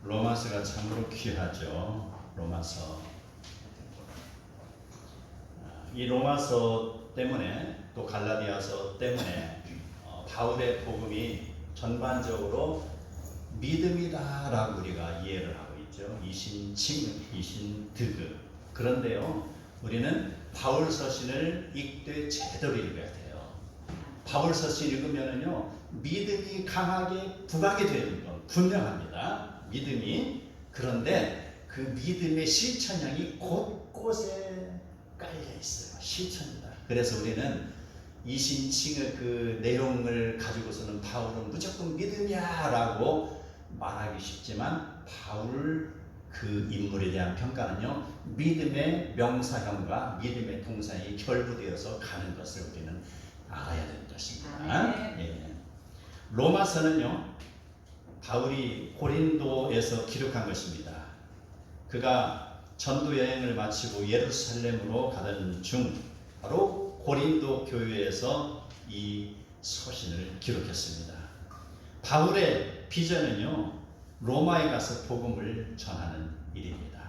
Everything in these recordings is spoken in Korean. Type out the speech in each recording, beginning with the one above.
로마서가 참으로 귀하죠. 로마서. 이 로마서 때문에 또 갈라디아서 때문에 바울의 복음이 전반적으로 믿음이다라고 우리가 이해를 하고 있죠. 이신칭, 이신득. 그런데요, 우리는 바울 서신을 읽되 제대로 읽어야 돼요. 바울 서신 읽으면은요, 믿음이 강하게 부각이 되는 건 분명합니다. 믿음이. 그런데 그 믿음의 실천량이 곳곳에 깔려 있어요. 실천이다. 그래서 우리는 이신칭의 그 내용을 가지고서는 바울은 무조건 믿음이야 라고 말하기 쉽지만, 바울 그 인물에 대한 평가는요, 믿음의 명사형과 믿음의 동사형이 결부되어서 가는 것을 우리는 알아야 되는 것입니다. 예. 로마서는요, 바울이 고린도에서 기록한 것입니다. 그가 전도 여행을 마치고 예루살렘으로 가던 중 바로 고린도 교회에서 이 서신을 기록했습니다. 바울의 비전은요, 로마에 가서 복음을 전하는 일입니다.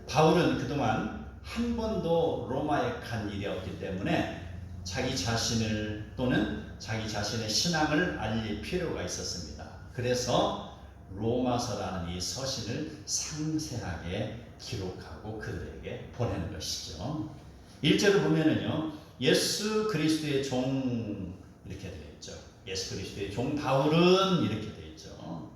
바울은 그동안 한 번도 로마에 간 일이 없기 때문에 자기 자신을 또는 자기 자신의 신앙을 알릴 필요가 있었습니다. 그래서 로마서라는 이 서신을 상세하게 기록하고 그들에게 보내는 것이죠. 1절을 보면은요, 예수 그리스도의 종 이렇게 되어 있죠. 예수 그리스도의 종 바울은 이렇게 되어 있죠.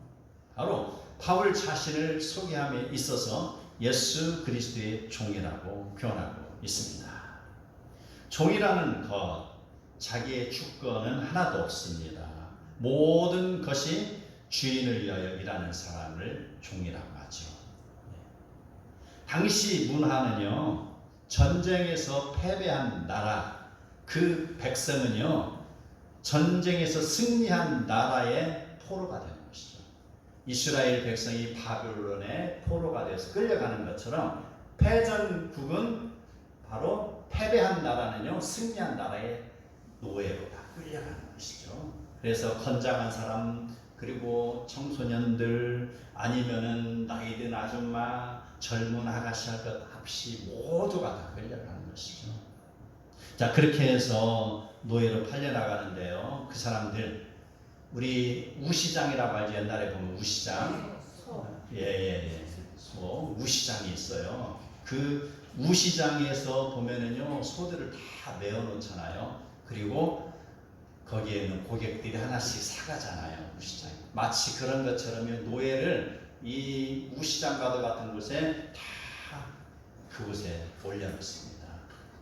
바로 바울 자신을 소개함에 있어서 예수 그리스도의 종이라고 표현하고 있습니다. 종이라는 것, 자기의 주권은 하나도 없습니다. 모든 것이 주인을 위하여 일하는 사람을 종이라고 하죠. 당시 문화는요, 전쟁에서 패배한 나라, 그 백성은요, 전쟁에서 승리한 나라의 포로가 되는 것이죠. 이스라엘 백성이 바벨론의 포로가 되어서 끌려가는 것처럼 패전국은 바로 패배한 나라는요, 승리한 나라의 노예로 다 끌려가는 것이죠. 그래서 건장한 사람, 그리고 청소년들, 아니면은 나이 든 아줌마, 젊은 아가씨 할 것 없이 모두가 다 끌려가는 것이죠. 자, 그렇게 해서 노예로 팔려나가는데요, 그 사람들, 우리 우시장이라고 알죠. 옛날에 보면 우시장. 소, 우시장이 있어요. 그 우시장에서 보면은요, 소들을 다 메어놓잖아요. 그리고 거기에 있는 고객들이 하나씩 사가잖아요. 우시장. 마치 그런 것처럼 노예를 이 우시장과도 같은 곳에 다 그곳에 올려놓습니다.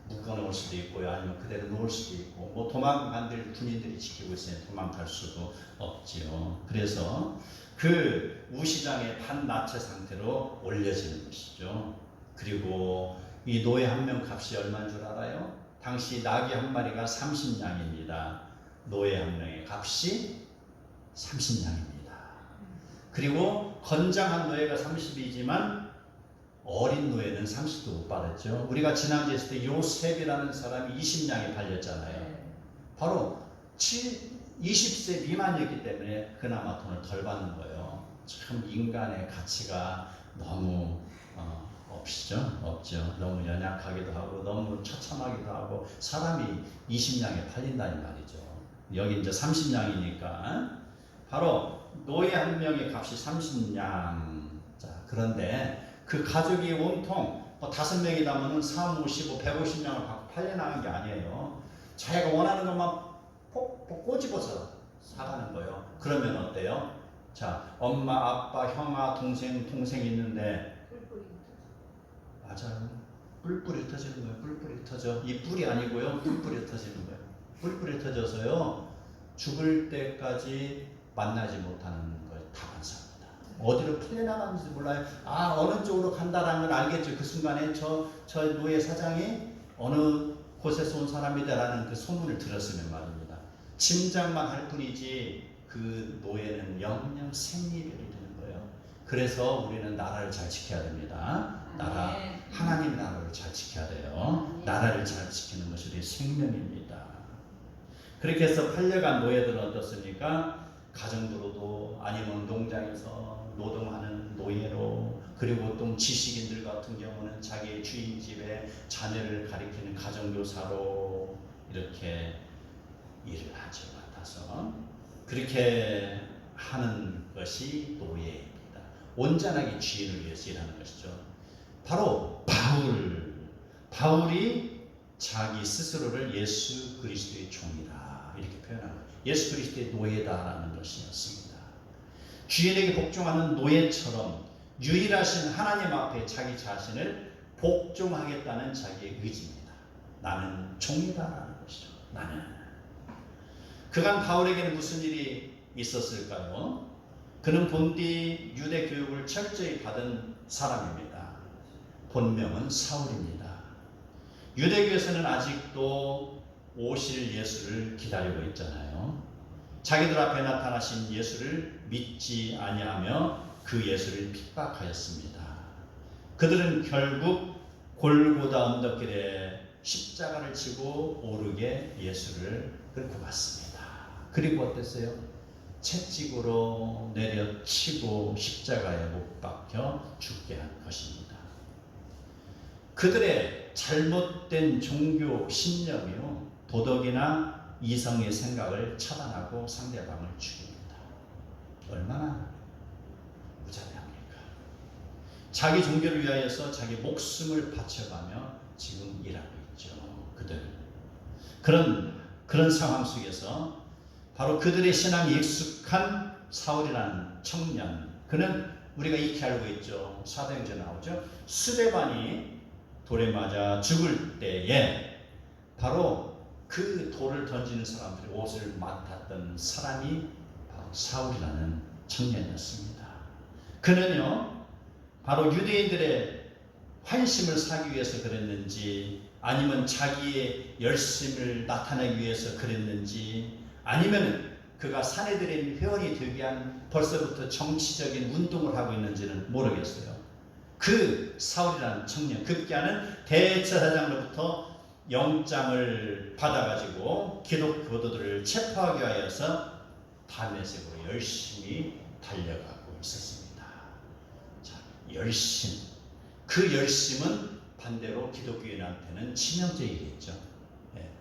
묶어놓을 수도 있고요, 아니면 그대로 놓을 수도 있고, 뭐 도망간들 군인들이 지키고 있으니 도망갈 수도 없지요. 그래서 그 우시장의 반나체 상태로 올려지는 것이죠. 그리고 이 노예 한 명 값이 얼마인 줄 알아요? 당시 나귀 한 마리가 30냥입니다. 노예 한 명의 값이 30냥입니다. 그리고 건장한 노예가 30이지만 어린 노예는 30도 못 받았죠. 우리가 지난주에 했을 때 요셉이라는 사람이 20냥에 팔렸잖아요. 바로 20세 미만이었기 때문에 그나마 돈을 덜 받는 거예요. 참 인간의 가치가 너무 없죠. 너무 연약하기도 하고 너무 처참하기도 하고, 사람이 20냥에 팔린다는 말이죠. 여기 이제 30냥이니까 바로 노예 한 명의 값이 30냥. 자, 그런데 그 가족이 온통 5명이라면 3, 55, 150냥을 갖고 팔려나간 게 아니에요. 자기가 원하는 것만 꼬집어서 사가는 거예요. 그러면 어때요? 자, 엄마, 아빠, 형아, 동생 있는데, 맞아요. 뿔뿔이 터지는 거예요. 뿔뿔이 터져. 이 뿔이 아니고요, 뿔뿔이 터지는 거예요. 뿔뿔이 터져서요, 죽을 때까지 만나지 못하는 걸 당한사입니다. 어디로 풀려나가는지 몰라요. 어느 쪽으로 간다라는 걸 알겠죠. 그 순간에 저 노예 사장이 어느 곳에서 온 사람이다라는 그 소문을 들었으면 말입니다. 짐작만 할 뿐이지 그 노예는 영영 생리별이 되는 거예요. 그래서 우리는 나라를 잘 지켜야 됩니다. 하나님 나라를 잘 지켜야 돼요. 나라를 잘 지키는 것이 우리의 생명입니다. 그렇게 해서 팔려간 노예들은 어떻습니까? 가정부로도, 아니면 농장에서 그리고 또 지식인들 같은 경우는 자기의 주인 집에 자녀를 가리키는 가정교사로 이렇게 일을 하죠. 맡아서 그렇게 하는 것이 노예입니다. 온전하게 주인을 위해서 일하는 것이죠. 바로 바울이 자기 스스로를 예수 그리스도의 종이다 이렇게 표현하는 거예요. 예수 그리스도의 노예다라는 것이었습니다. 주인에게 복종하는 노예처럼 유일하신 하나님 앞에 자기 자신을 복종하겠다는 자기의 의지입니다. 나는 종이다라는 것이죠. 나는. 그간 바울에게는 무슨 일이 있었을까요? 그는 본디 유대 교육을 철저히 받은 사람입니다. 본명은 사울입니다. 유대교에서는 아직도 오실 예수를 기다리고 있잖아요. 자기들 앞에 나타나신 예수를 믿지 아니하며 그 예수를 핍박하였습니다. 그들은 결국 골고다 언덕길에 십자가를 지고 오르게 예수를 끌고 갔습니다. 그리고 어땠어요? 채찍으로 내려치고 십자가에 못 박혀 죽게 한 것입니다. 그들의 잘못된 종교 신념이요, 도덕이나 이성의 생각을 차단하고 상대방을 죽입니다. 얼마나 무자비합니까? 자기 종교를 위하여서 자기 목숨을 바쳐가며 지금 일하고 있죠. 그런 상황 속에서 바로 그들의 신앙이 익숙한 사울이라는 청년, 그는 우리가 익히 알고 있죠. 사도행전에 나오죠. 스데반이 돌에 맞아 죽을 때에 바로 그 돌을 던지는 사람들이 옷을 맡았던 사람이 바로 사울이라는 청년이었습니다. 그는요, 바로 유대인들의 환심을 사기 위해서 그랬는지, 아니면 자기의 열심을 나타내기 위해서 그랬는지, 아니면 그가 사내들의 회원이 되기 위한 벌써부터 정치적인 운동을 하고 있는지는 모르겠어요. 그 사울이라는 청년, 급기야는 대제사장으로부터 영장을 받아가지고 기독교도들을 체포하기 위하여서 다메섹으로 열심히 달려가고 있었습니다. 자, 열심. 그 열심은 반대로 기독교인한테는 치명적이겠죠.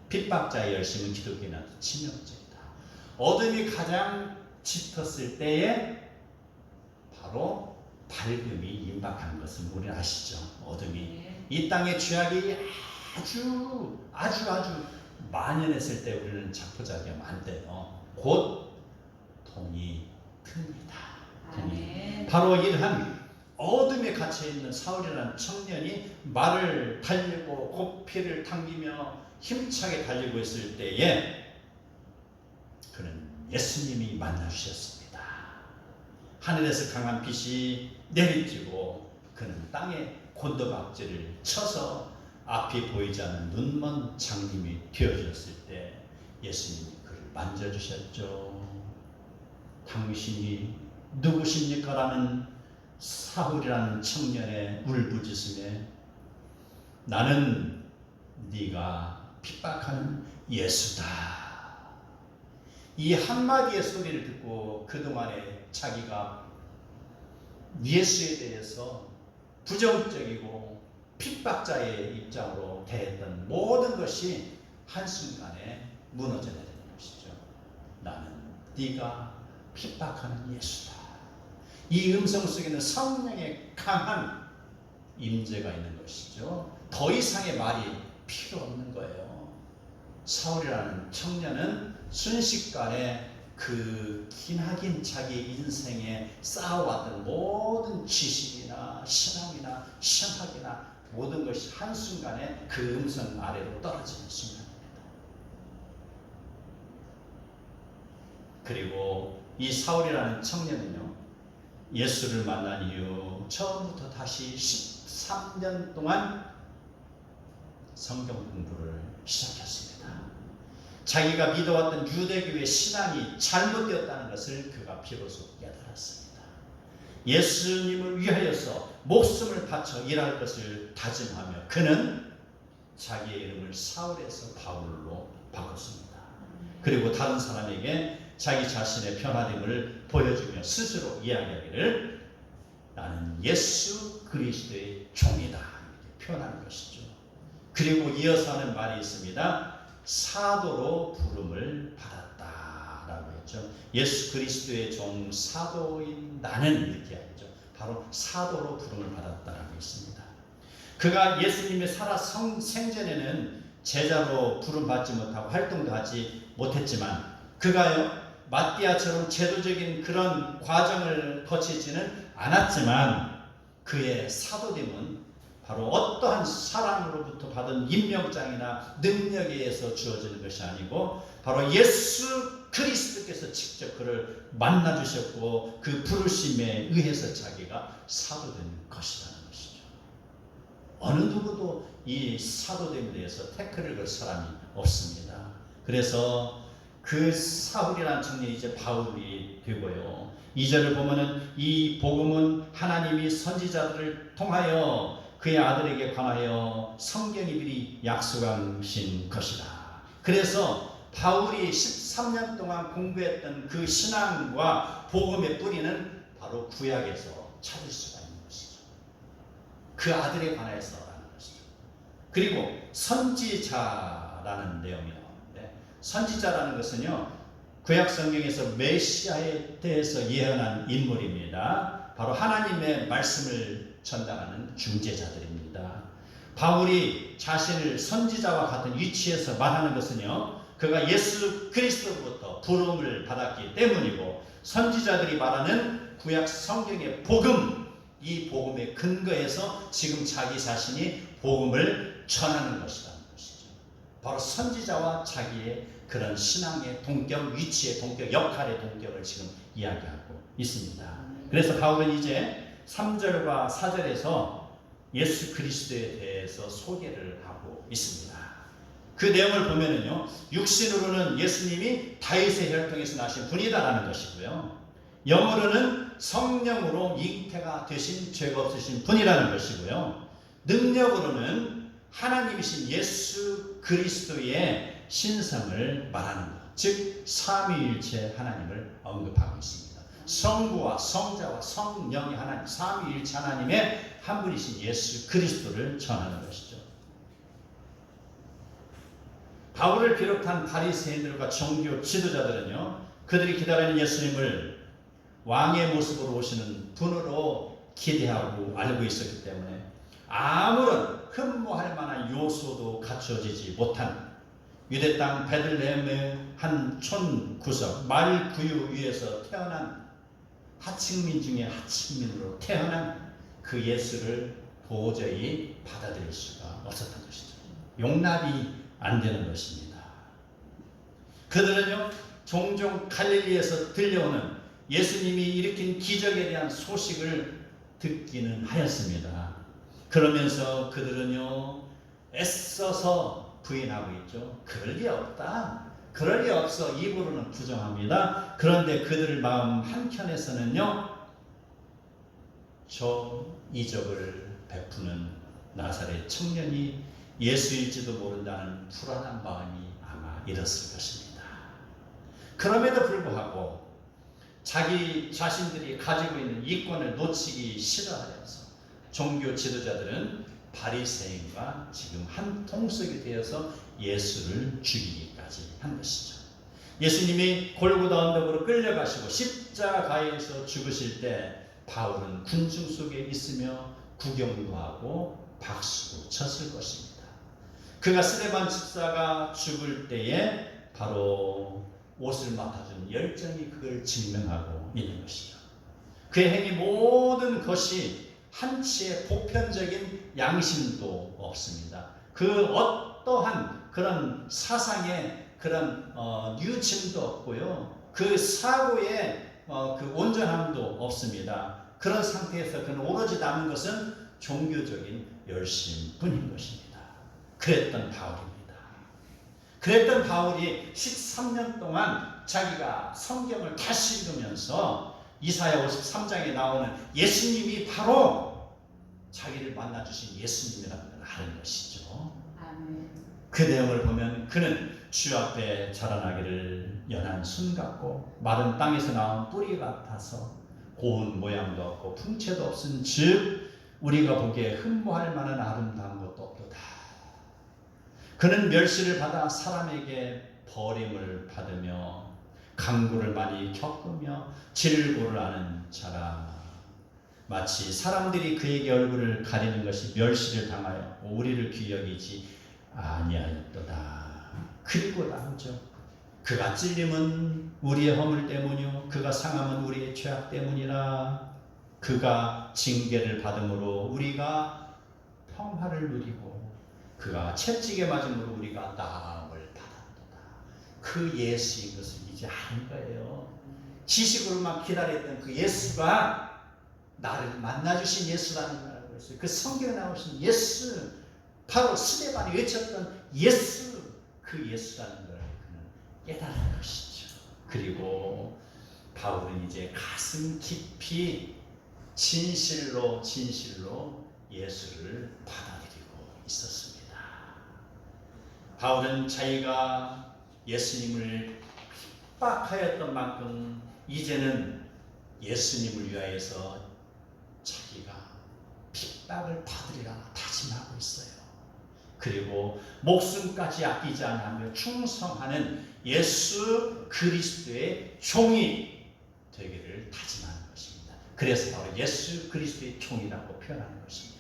핍박자의 열심은 기독교인한테 치명적이다. 어둠이 가장 짙었을 때에 바로 밝음이 임박한 것을 우리는 아시죠? 어둠이. 이 땅의 죄악이 아주 만연했을 때 우리는 자포자기하면 안 돼요. 곧 동이 틉니다. 바로 이러한 어둠에 갇혀있는 사울이라는 청년이 말을 달리고 고피를 당기며 힘차게 달리고 있을 때에 그는 예수님이 만나주셨습니다. 하늘에서 강한 빛이 내리쬐고 그는 땅에 곤두박질을 쳐서 앞이 보이지 않는 눈먼 장님이 되어졌을 때 예수님이 그를 만져주셨죠. 당신이 누구십니까? 라는 사울이라는 청년의 울부짖음에 나는 네가 핍박하는 예수다. 이 한마디의 소리를 듣고 그동안에 자기가 예수에 대해서 부정적이고 핍박자의 입장으로 대했던 모든 것이 한순간에 무너져 내리는 것이죠. 나는 네가 핍박하는 예수다. 이 음성 속에는 성령의 강한 임재가 있는 것이죠. 더 이상의 말이 필요 없는 거예요. 사울이라는 청년은 순식간에 그 기나긴 자기 인생에 쌓아왔던 모든 지식이나 신앙이나 신학이나 모든 것이 한순간에 그 음성 아래로 떨어지는 순간입니다. 그리고 이 사울이라는 청년은요, 예수를 만난 이후 처음부터 다시 13년 동안 성경 공부를 시작했습니다. 자기가 믿어왔던 유대교의 신앙이 잘못되었다는 것을 그가 비로소 깨달았습니다. 예수님을 위하여서 목숨을 바쳐 일할 것을 다짐하며 그는 자기의 이름을 사울에서 바울로 바꿨습니다. 그리고 다른 사람에게 자기 자신의 변화됨을 보여주며 스스로 이야기하기를 나는 예수 그리스도의 종이다 이렇게 표현하는 것이죠. 그리고 이어서 하는 말이 있습니다. 사도로 부름을 받았다라고 했죠. 예수 그리스도의 종 사도인 나는 이렇게 하죠. 바로 사도로 부름을 받았다라고 했습니다. 그가 예수님의 살아 생전에는 제자로 부름받지 못하고 활동도 하지 못했지만 그가요 마띠아처럼 제도적인 그런 과정을 거치지는 않았지만 그의 사도됨은 바로 어떠한 사람으로부터 받은 임명장이나 능력에 의해서 주어지는 것이 아니고 바로 예수 그리스도께서 직접 그를 만나주셨고 그 부르심에 의해서 자기가 사도된 것이라는 것이죠. 어느 누구도 이 사도됨에 대해서 태클을 걸 사람이 없습니다. 그래서 그 사울이라는 청년이 이제 바울이 되고요. 2절을 보면은 이 복음은 하나님이 선지자들을 통하여 그의 아들에게 관하여 성경이 미리 약속하신 것이다. 그래서 바울이 13년 동안 공부했던 그 신앙과 복음의 뿌리는 바로 구약에서 찾을 수가 있는 것이죠. 그 아들에 관해서라는 것이죠. 그리고 선지자라는 내용이 나오는데 선지자라는 것은요 구약 성경에서 메시아에 대해서 예언한 인물입니다. 바로 하나님의 말씀을 전달하는 중재자들입니다. 바울이 자신을 선지자와 같은 위치에서 말하는 것은요 그가 예수 그리스도로부터 부름을 받았기 때문이고 선지자들이 말하는 구약 성경의 복음 이 복음의 근거에서 지금 자기 자신이 복음을 전하는 것이라는 것이죠. 바로 선지자와 자기의 그런 신앙의 동격, 위치의 동격, 역할의 동격을 지금 이야기하고 있습니다. 그래서 바울은 이제 3절과 4절에서 예수 그리스도에 대해서 소개를 하고 있습니다. 그 내용을 보면은요, 육신으로는 예수님이 다윗의 혈통에서 나신 분이다라는 것이고요. 영으로는 성령으로 잉태가 되신 죄가 없으신 분이라는 것이고요. 능력으로는 하나님이신 예수 그리스도의 신성을 말하는 것, 즉 삼위일체 하나님을 언급하고 있습니다. 성부와 성자와 성령의 하나님, 삼위일체 하나님의 한 분이신 예수 그리스도를 전하는 것이죠. 바울을 비롯한 바리새인들과 종교 지도자들은요, 그들이 기다리는 예수님을 왕의 모습으로 오시는 분으로 기대하고 알고 있었기 때문에 아무런 흠모할 만한 요소도 갖춰지지 못한 유대 땅 베들레헴의 한 촌 구석 말 구유 위에서 태어난 하층민 중에 하층민으로 태어난 그 예수를 도저히 받아들일 수가 없었던 것이죠. 용납이 안 되는 것입니다. 그들은요 종종 갈릴리에서 들려오는 예수님이 일으킨 기적에 대한 소식을 듣기는 하였습니다. 그러면서 그들은요 애써서 부인하고 있죠. 그럴 리 없다. 그럴 리 없어. 입으로는 부정합니다. 그런데 그들 마음 한켠에서는요 저 이적을 베푸는 나사렛 청년이 예수일지도 모른다는 불안한 마음이 아마 일었을 것입니다. 그럼에도 불구하고 자기 자신들이 가지고 있는 이권을 놓치기 싫어하여서 종교 지도자들은 바리새인과 지금 한 통속이 되어서 예수를 죽이기까지 한 것이죠. 예수님이 골고다 언덕으로 끌려가시고 십자가에서 죽으실 때 바울은 군중 속에 있으며 구경도 하고 박수도 쳤을 것입니다. 그가 스데반 집사가 죽을 때에 바로 옷을 맡아준 열정이 그걸 증명하고 있는 것이죠. 그의 행위 모든 것이 한치의 보편적인 양심도 없습니다. 그 어떠한 그런 사상의 그런 뉴침도 없고요. 그 사고의 그 온전함도 없습니다. 그런 상태에서 그는 오로지 남은 것은 종교적인 열심뿐인 것입니다. 그랬던 바울입니다. 그랬던 바울이 13년 동안 자기가 성경을 다시 읽으면서 이사야 53장에 나오는 예수님이 바로 자기를 만나주신 예수님이라는 걸 아는 것이죠. 아멘. 그 내용을 보면 그는 주 앞에 자라나기를 연한 순 같고 마른 땅에서 나온 뿌리 같아서 고운 모양도 없고 풍채도 없은 즉 우리가 보기에 흠모할 만한 아름다운 것도 없도다. 그는 멸시를 받아 사람에게 버림을 받으며 강구를 많이 겪으며 질고를 하는 자라. 마치 사람들이 그에게 얼굴을 가리는 것이 멸시를 당하여 우리를 귀여기지 아니하였도다. 그리고 나오죠. 그가 찔림은 우리의 허물 때문이요 그가 상함은 우리의 죄악 때문이라. 그가 징계를 받음으로 우리가 평화를 누리고 그가 채찍에 맞음으로 우리가 나음을 받았도다. 그 예수인 것을 이제 아는 거예요. 지식으로만 기다렸던 그 예수가 나를 만나주신 예수라는 걸 알고 있어요. 그 성경에 나오신 예수, 바로 스데반이 외쳤던 예수, 그 예수라는 걸 그는 깨달은 것이죠. 그리고 바울은 이제 가슴 깊이 진실로 예수를 받아들이고 있었습니다. 바울은 자기가 예수님을 핍박하였던 만큼 이제는 예수님을 위하여서 자기가 핍박을 받으리라 다짐하고 있어요. 그리고 목숨까지 아끼지 않으며 충성하는 예수 그리스도의 종이 되기를 다짐하는 것입니다. 그래서 바로 예수 그리스도의 종이라고 표현하는 것입니다.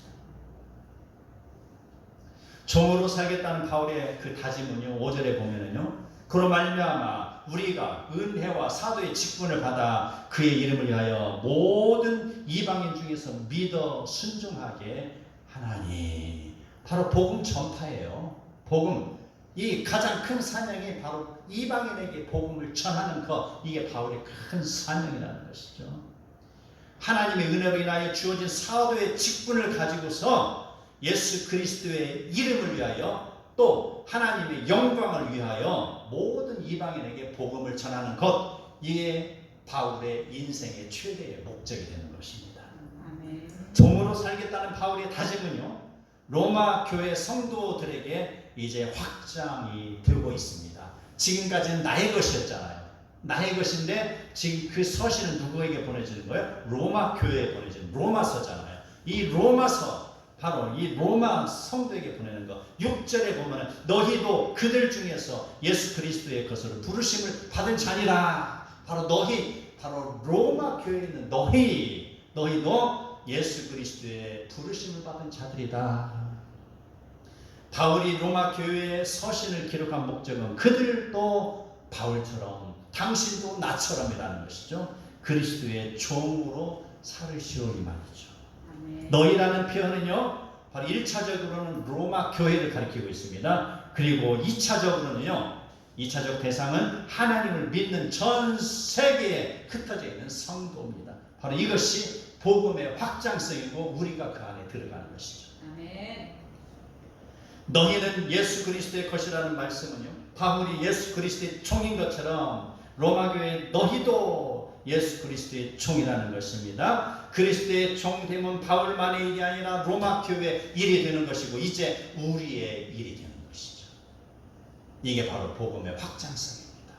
종으로 살겠다는 바울의 그 다짐은요, 5절에 보면은요, 그로 말미암아 우리가 은혜와 사도의 직분을 받아 그의 이름을 위하여 모든 이방인 중에서 믿어 순종하게 하나니. 바로 복음 전파예요. 복음, 이 가장 큰 사명이 바로 이방인에게 복음을 전하는 것, 이게 바울의 큰 사명이라는 것이죠. 하나님의 은혜로 인하여 주어진 사도의 직분을 가지고서 예수 그리스도의 이름을 위하여 또 하나님의 영광을 위하여 모든 이방인에게 복음을 전하는 것, 이게 바울의 인생의 최대의 목적이 되는 것입니다. 아멘. 종으로 살겠다는 바울의 다짐은요, 로마 교회 성도들에게 이제 확장이 되고 있습니다. 지금까지는 나의 것이었잖아요. 나의 것인데 지금 그 서신은 누구에게 보내지는 거예요? 로마 교회에 보내지는 로마서잖아요. 이 로마서, 바로 이 로마 성도에게 보내는 거. 6절에 보면 너희도 그들 중에서 예수 그리스도의 것으로 부르심을 받은 자니라. 바로 너희, 바로 로마 교회에 있는 너희도 예수 그리스도의 부르심을 받은 자들이다. 바울이 로마 교회의 서신을 기록한 목적은 그들도 바울처럼 당신도 나처럼이라는 것이죠. 그리스도의 종으로 살으시오니 말이죠. 아멘. 너희라는 표현은요, 바로 1차적으로는 로마 교회를 가리키고 있습니다. 그리고 2차적으로는요, 2차적 대상은 하나님을 믿는 전 세계에 흩어져 있는 성도입니다. 바로 이것이 복음의 확장성이고 우리가 그 안에 들어가는 것이죠. 아멘. 너희는 예수 그리스도의 것이라는 말씀은요, 바울이 예수 그리스도의 종인 것처럼 로마 교회 너희도 예수 그리스도의 종이라는 것입니다. 그리스도의 종됨은 바울만의 일이 아니라 로마 교회의 일이 되는 것이고 이제 우리의 일이 되는 것이죠. 이게 바로 복음의 확장성입니다.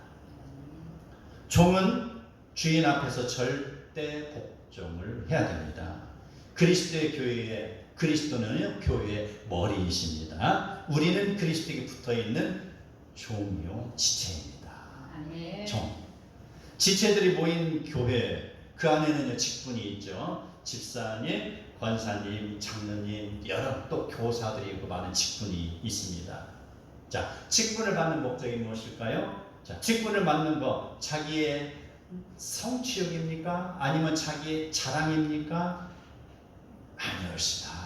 종은 주인 앞에서 절대 복종을 해야 됩니다. 그리스도의 교회에, 그리스도는 교회의 머리이십니다. 우리는 그리스도에게 붙어있는 종이요 지체입니다. 아멘. 종. 지체들이 모인 교회, 그 안에는 직분이 있죠. 집사님, 권사님, 장로님, 여러 또 교사들이 그 많은 직분이 있습니다. 자, 직분을 받는 목적이 무엇일까요? 자, 직분을 받는 거, 자기의 성취욕입니까? 아니면 자기의 자랑입니까? 아니었습니다.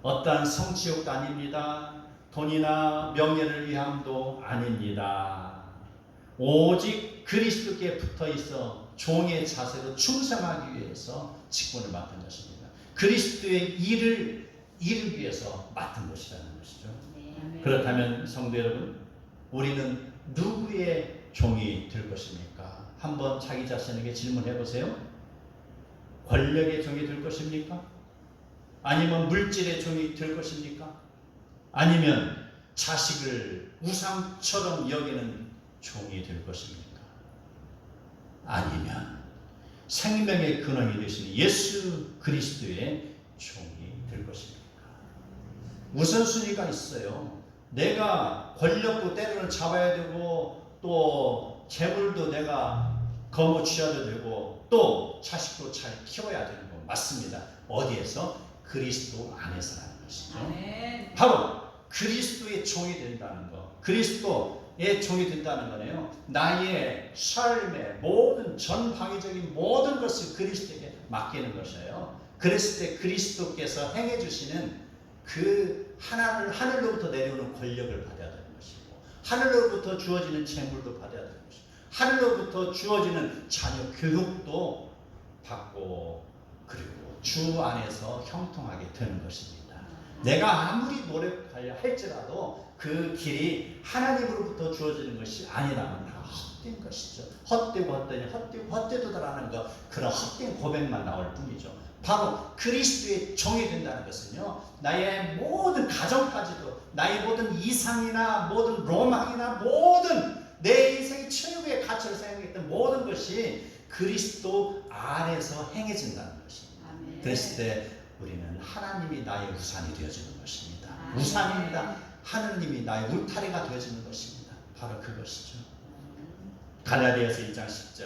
어떠한 성취욕도 아닙니다. 돈이나 명예를 위함도 아닙니다. 오직 그리스도께 붙어 있어 종의 자세로 충성하기 위해서 직분을 맡은 것입니다. 그리스도의 일을 위해서 맡은 것이라는 것이죠. 네. 그렇다면 성도 여러분, 우리는 누구의 종이 될 것입니까? 한번 자기 자신에게 질문해 보세요. 권력의 종이 될 것입니까? 아니면 물질의 종이 될 것입니까? 아니면 자식을 우상처럼 여기는 종이 될 것입니까? 아니면 생명의 근원이 되시는 예수 그리스도의 종이 될 것입니다. 우선순위가 있어요. 내가 권력도 때로는 잡아야 되고 또 재물도 내가 거머쥐어야 되고 또 자식도 잘 키워야 되는 거 맞습니다. 어디에서? 그리스도 안에서라는 것이죠. 아멘. 바로 그리스도의 종이 된다는 것. 그리스도의 종이 된다는 거네요. 나의 삶의 모든 전방위적인 모든 것을 그리스도에게 맡기는 것이에요. 그랬을 때 그리스도께서 행해 주시는 그 하늘로부터 내려오는 권력을 받아야 되는 것이고, 하늘로부터 주어지는 재물도 받아야 되는 것이고, 하늘로부터 주어지는 자녀 교육도 받고, 그리고 주 안에서 형통하게 되는 것입니다. 내가 아무리 노력하려 할지라도 그 길이 하나님으로부터 주어지는 것이 아니라면 다 헛된 것이죠. 헛되고 헛되니 헛되고 헛되도다라는 것, 그런 헛된 고백만 나올 뿐이죠. 바로 그리스도의 종이 된다는 것은요, 나의 모든 가정까지도, 나의 모든 이상이나 모든 로망이나 모든 내 인생의 최후의 가치로 생각했던 모든 것이 그리스도 안에서 행해진다는 것입니다. 아멘. 그랬을 때 우리는 하나님이 나의 우산이 되어지는 것입니다. 아멘. 우산입니다. 하느님이 나의 울타리가 되어지는 것입니다. 바로 그것이죠. 갈라디아서 1장 10절,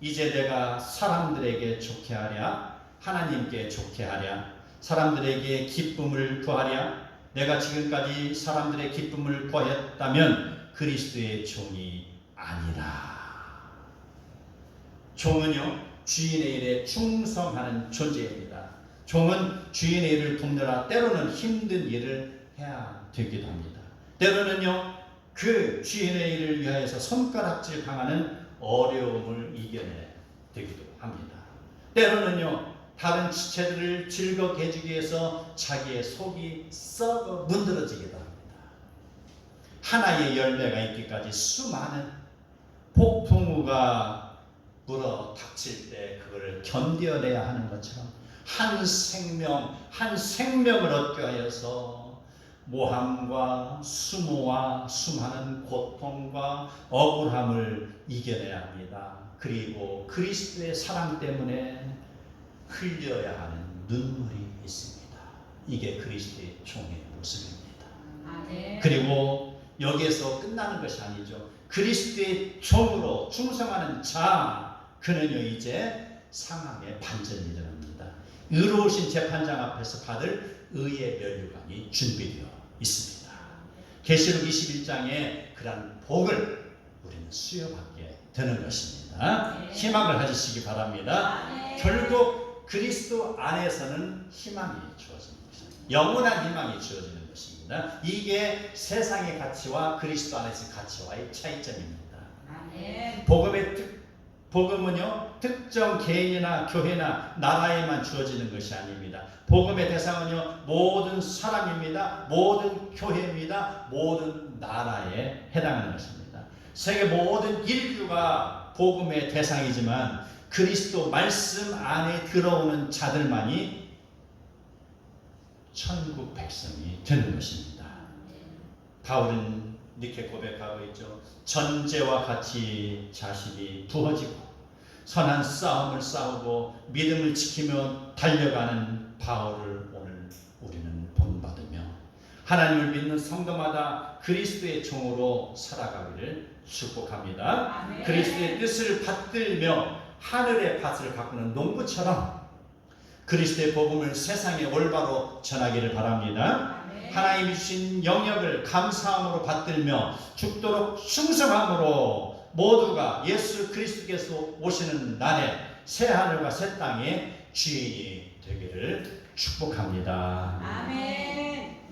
이제 내가 사람들에게 좋게 하랴, 하나님께 좋게 하랴, 사람들에게 기쁨을 구하랴. 내가 지금까지 사람들의 기쁨을 구하였다면 그리스도의 종이 아니라. 종은요, 주인의 일에 충성하는 존재입니다. 종은 주인의 일을 돕느라 때로는 힘든 일을 해야 되기도 합니다. 때로는요, 그 주인의 일을 위하여서 손가락질 당하는 어려움을 이겨내 되기도 합니다. 때로는요, 다른 지체들을 즐겁게 해주기 위해서 자기의 속이 썩어 문드러지기도 합니다. 하나의 열매가 있기까지 수많은 폭풍우가 불어 닥칠 때 그거를 견뎌내야 하는 것처럼 한 생명을 얻게 하여서 모함과 수모와 수많은 고통과 억울함을 이겨내야 합니다. 그리고 그리스도의 사랑 때문에 흘려야 하는 눈물이 있습니다. 이게 그리스도의 종의 모습입니다. 아멘. 그리고 여기에서 끝나는 것이 아니죠. 그리스도의 종으로 충성하는 자, 그는요 이제 상함의 반전이 일어납니다. 의로우신 재판장 앞에서 받을 의의 면류관이 준비되어 있습니다. 계시록 21장에 그런 복을 우리는 수여받게 되는 것입니다. 네. 희망을 가지시기 바랍니다. 아멘. 결국 그리스도 안에서는 희망이 주어지는 것입니다. 영원한 희망이 주어지는 것입니다. 이게 세상의 가치와 그리스도 안에서의 가치와의 차이점입니다. 아멘. 복음은요, 특정 개인이나 교회나 나라에만 주어지는 것이 아닙니다. 복음의 대상은요, 모든 사람입니다. 모든 교회입니다. 모든 나라에 해당하는 것입니다. 세계 모든 인류가 복음의 대상이지만 그리스도 말씀 안에 들어오는 자들만이 천국 백성이 되는 것입니다. 바울은 이렇게 고백하고 있죠. 전제와 같이 자신이 부어지고 선한 싸움을 싸우고 믿음을 지키며 달려가는 바울을 오늘 우리는 본받으며 하나님을 믿는 성도마다 그리스도의 종으로 살아가기를 축복합니다. 아멘. 그리스도의 뜻을 받들며 하늘의 밭을 가꾸는 농부처럼 그리스도의 복음을 세상에 올바로 전하기를 바랍니다. 아멘. 하나님이 주신 영역을 감사함으로 받들며 죽도록 충성함으로 모두가 예수 그리스도께서 오시는 날에 새 하늘과 새 땅의 주인이 되기를 축복합니다. 아멘.